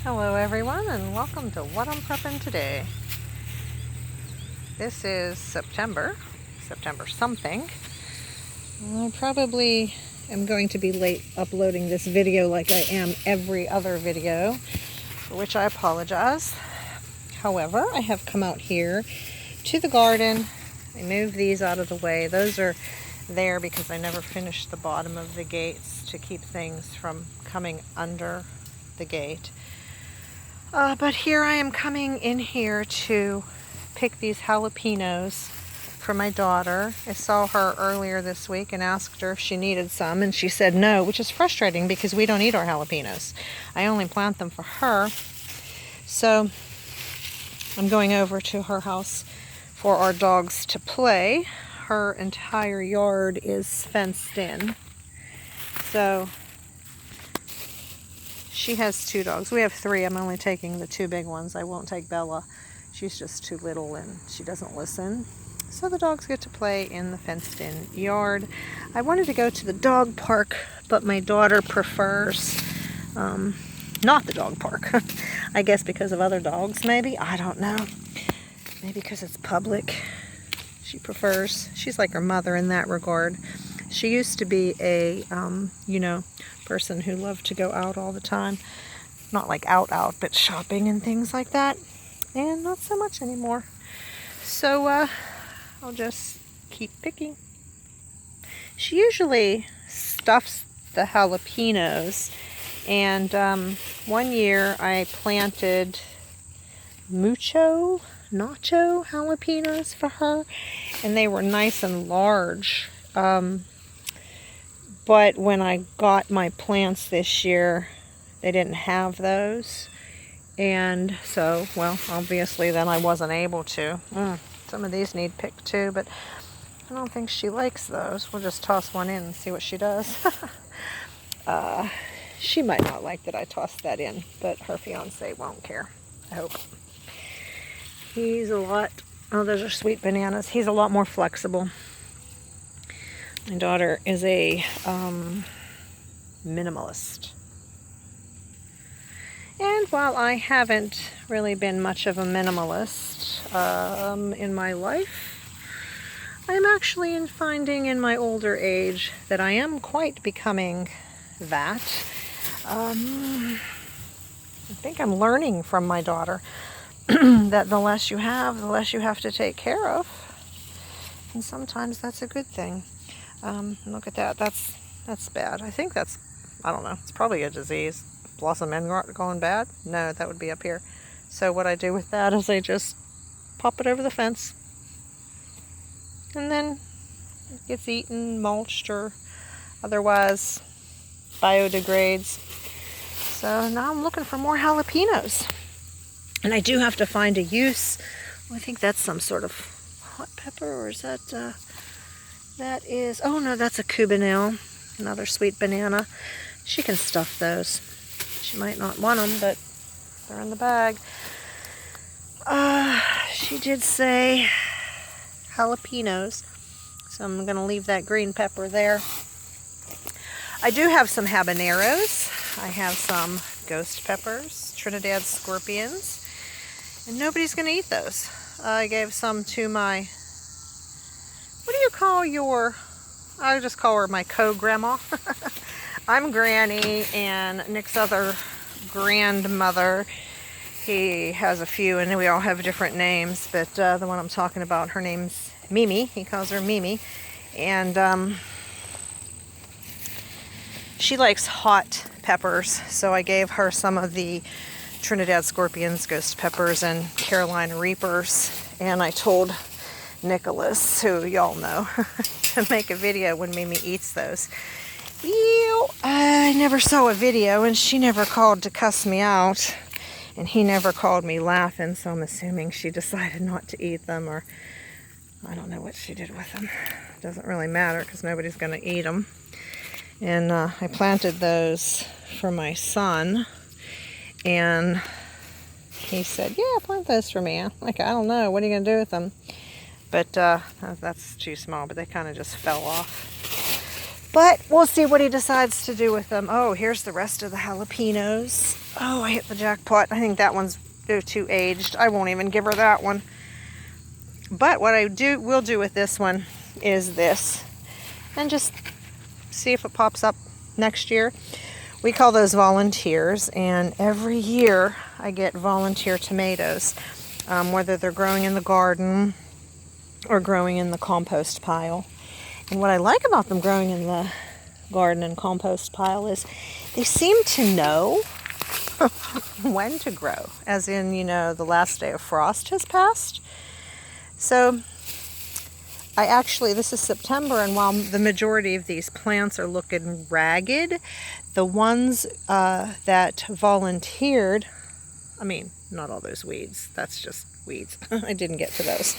Hello everyone, and welcome to What I'm Prepping Today. This is September something. I probably am going to be late uploading this video like I am every other video, for which I apologize. However, I have come out here to the garden. I moved these out of the way. Those are there because I never finished the bottom of the gates to keep things from coming under the gate. But here I am coming in here to pick these jalapenos for my daughter. I saw her earlier this week and asked her if she needed some, and she said no, which is frustrating because we don't eat our jalapenos. I only plant them for her. So I'm going over to her house for our dogs to play. Her entire yard is fenced in. So she has 2 dogs. We have 3. I'm only taking the 2 big ones. I won't take Bella. She's just too little and she doesn't listen. So the dogs get to play in the fenced-in yard. I wanted to go to the dog park, but my daughter prefers not the dog park. I guess because of other dogs, maybe. I don't know. Maybe because it's public. She's like her mother in that regard. She used to be a, person who loved to go out all the time. Not like out, but shopping and things like that. And not so much anymore. So, I'll just keep picking. She usually stuffs the jalapenos. And one year I planted nacho jalapenos for her. And they were nice and large. But when I got my plants this year, they didn't have those. And so, well, obviously then I wasn't able to. Some of these need picked too, but I don't think she likes those. We'll just toss one in and see what she does. She might not like that I tossed that in, but her fiance won't care, I hope. He's a lot, those are sweet bananas. He's a lot more flexible. My daughter is a minimalist. And while I haven't really been much of a minimalist in my life, I'm actually finding in my older age that I am quite becoming that. I think I'm learning from my daughter that the less you have, the less you have to take care of. And sometimes that's a good thing. Look at that. That's bad. I think that's, I don't know, it's probably a disease. Blossom end going bad? No, that would be up here. So what I do with that is I just pop it over the fence. And then it gets eaten, mulched, or otherwise biodegrades. So now I'm looking for more jalapenos. And I do have to find a use. Well, I think that's some sort of hot pepper, or is that... that is, oh no, that's a cubanelle, another sweet banana. She can stuff those. She might not want them, but they're in the bag. She did say jalapenos, so I'm going to leave that green pepper there. I do have some habaneros. I have some ghost peppers, Trinidad scorpions, and nobody's going to eat those. I gave some to my... What do you call your, I just call her my co-grandma. I'm Granny, and Nick's other grandmother, he has a few, and we all have different names, but the one I'm talking about, her name's Mimi. He calls her Mimi. And she likes hot peppers, so I gave her some of the Trinidad scorpions, ghost peppers, and Carolina reapers, and I told Nicholas, who y'all know, to make a video when Mimi eats those. Ew, I never saw a video, and she never called to cuss me out, and he never called me laughing, so I'm assuming she decided not to eat them, or I don't know what she did with them. It doesn't really matter because nobody's going to eat them. And I planted those for my son, and he said, yeah, plant those for me. I'm like, I don't know, what are you going to do with them? But that's too small, but they kind of just fell off. But we'll see what he decides to do with them. Oh, here's the rest of the jalapenos. Oh, I hit the jackpot. I think that one's too aged. I won't even give her that one. But what I will do with this one is this. And just see if it pops up next year. We call those volunteers. And every year I get volunteer tomatoes. Whether they're growing in the garden or growing in the compost pile. And what I like about them growing in the garden and compost pile is they seem to know when to grow. As in, you know, the last day of frost has passed. So this is September, and while the majority of these plants are looking ragged, the ones that volunteered, I mean, not all those weeds, that's just weeds. I didn't get to those.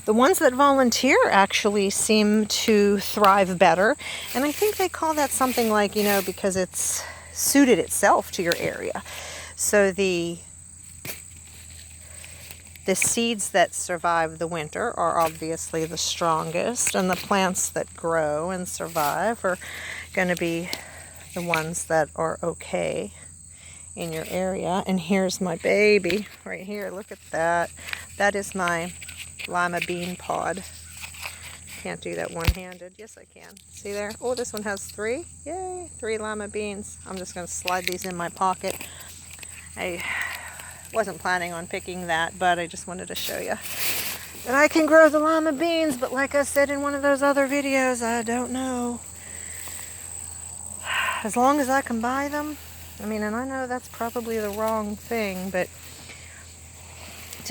The ones that volunteer actually seem to thrive better. And I think they call that something like, you know, because it's suited itself to your area. So the seeds that survive the winter are obviously the strongest. And the plants that grow and survive are going to be the ones that are okay in your area. And here's my baby right here. Look at that. That is my lima bean pod. Can't do that one-handed. Yes, I can. See there? Oh, this one has 3. Yay, 3 lima beans. I'm just going to slide these in my pocket. I wasn't planning on picking that, but I just wanted to show you that I can grow the lima beans. But like I said in one of those other videos, I don't know. As long as I can buy them. I mean, and I know that's probably the wrong thing, but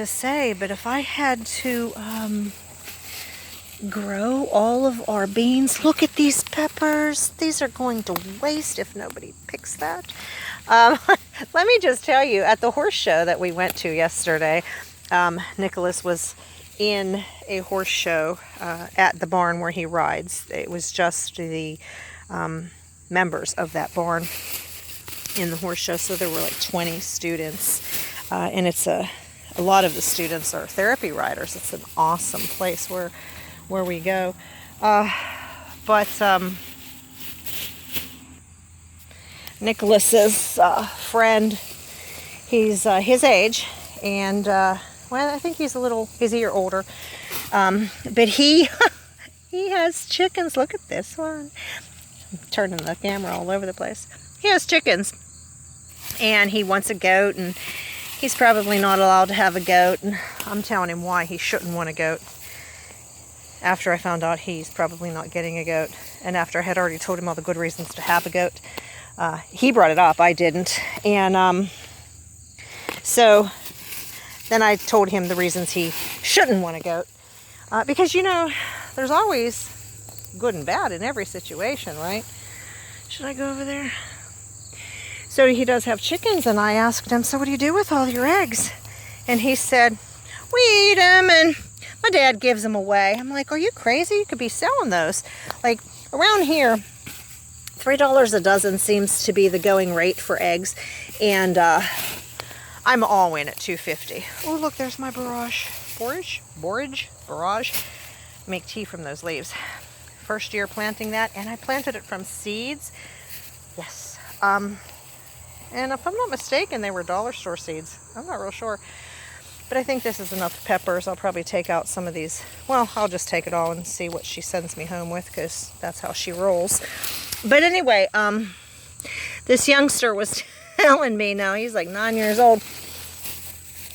if I had to grow all of our beans, look at these peppers. These are going to waste if nobody picks that. Let me just tell you, at the horse show that we went to yesterday, Nicholas was in a horse show at the barn where he rides. It was just the members of that barn in the horse show, so there were like 20 students, and it's a lot of the students are therapy riders. It's an awesome place where we go. Nicholas's friend, he's his age, and well, I think he's a year older. But he he has chickens. Look at this one. I'm turning the camera all over the place. He has chickens, and he wants a goat, and he's probably not allowed to have a goat, and I'm telling him why he shouldn't want a goat. After I found out he's probably not getting a goat, and after I had already told him all the good reasons to have a goat, he brought it up, I didn't. And so then I told him the reasons he shouldn't want a goat. Because, you know, there's always good and bad in every situation, right? Should I go over there? So he does have chickens, and I asked him, so what do you do with all your eggs? And he said, we eat them, and my dad gives them away. I'm like, are you crazy? You could be selling those. Like, around here, $3 a dozen seems to be the going rate for eggs, and I'm all in at $2.50. Oh, look, there's my borage. Make tea from those leaves. First year planting that, and I planted it from seeds. Yes. And if I'm not mistaken, they were dollar store seeds. I'm not real sure. But I think this is enough peppers. I'll probably take out some of these. Well, I'll just take it all and see what she sends me home with, because that's how she rolls. But anyway, this youngster was telling me, now he's like 9 years old,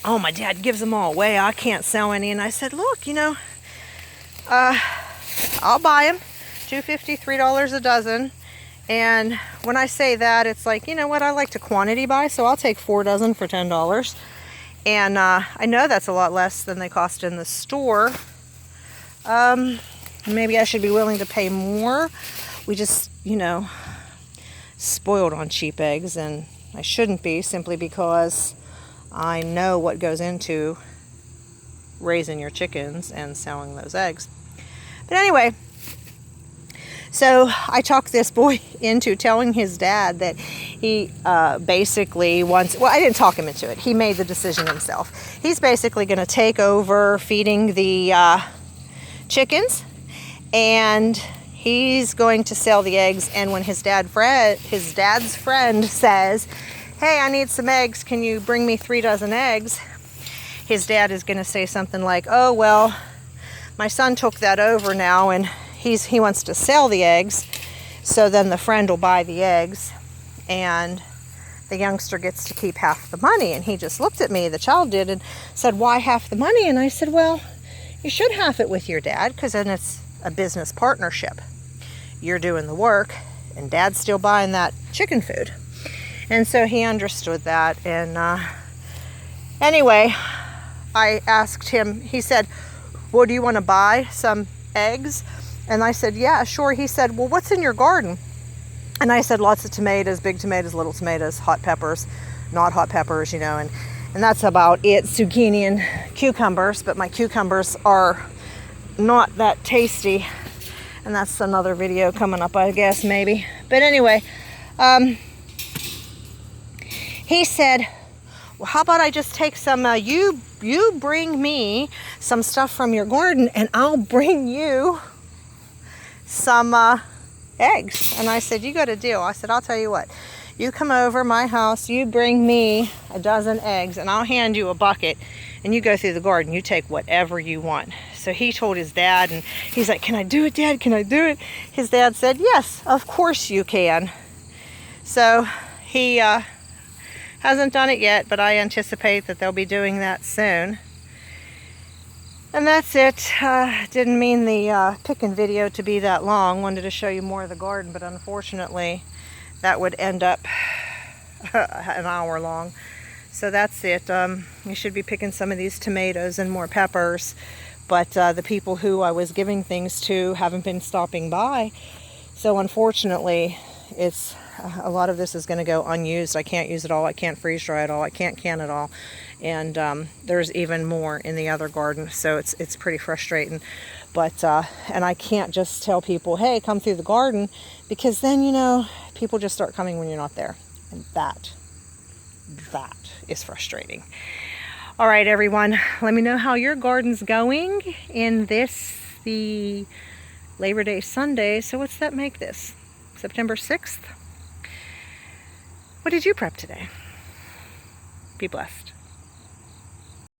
oh, my dad gives them all away. I can't sell any. And I said, look, you know, I'll buy them. $2.50, $3 a dozen. And when I say that, it's like, you know what, I like to quantity buy, so I'll take 4 dozen for $10. And I know that's a lot less than they cost in the store. Maybe I should be willing to pay more. We just, you know, spoiled on cheap eggs, and I shouldn't be, simply because I know what goes into raising your chickens and selling those eggs. But anyway, so I talked this boy into telling his dad that he basically wants, well, I didn't talk him into it. He made the decision himself. He's basically going to take over feeding the chickens, and he's going to sell the eggs. And when his dad's friend says, hey, I need some eggs, can you bring me 3 dozen eggs? His dad is going to say something like, oh, well, my son took that over now, and he wants to sell the eggs, so then the friend will buy the eggs, and the youngster gets to keep half the money. And he just looked at me, the child did, and said, why half the money? And I said, well, you should half it with your dad, because then it's a business partnership. You're doing the work, and dad's still buying that chicken food. And so he understood that. And anyway, I asked him, he said, well, do you want to buy some eggs? And I said, yeah, sure. He said, well, what's in your garden? And I said, lots of tomatoes, big tomatoes, little tomatoes, hot peppers, not hot peppers, and that's about it. Zucchini and cucumbers, but my cucumbers are not that tasty. And that's another video coming up, I guess, maybe. But anyway, he said, well, how about I just take some, you bring me some stuff from your garden, and I'll bring you some eggs. And I said, you got a deal. I said, I'll tell you what, you come over my house, you bring me a dozen eggs, and I'll hand you a bucket, and you go through the garden, you take whatever you want. So he told his dad, and he's like, can I do it, Dad? Can I do it? His dad said, yes, of course you can. So he hasn't done it yet, but I anticipate that they'll be doing that soon. And that's it. Didn't mean the picking video to be that long. Wanted to show you more of the garden, but unfortunately that would end up an hour long. So that's it. You should be picking some of these tomatoes and more peppers, but the people who I was giving things to haven't been stopping by. So unfortunately, it's a lot of this is going to go unused. I can't use it all. I can't freeze dry it all. I can't can it all. And there's even more in the other garden, so it's pretty frustrating. But and I can't just tell people, hey, come through the garden, because then people just start coming when you're not there, and that is frustrating. All right, everyone, let me know how your garden's going in the Labor Day Sunday. So what's that make this? September 6th? What did you prep today? Be blessed.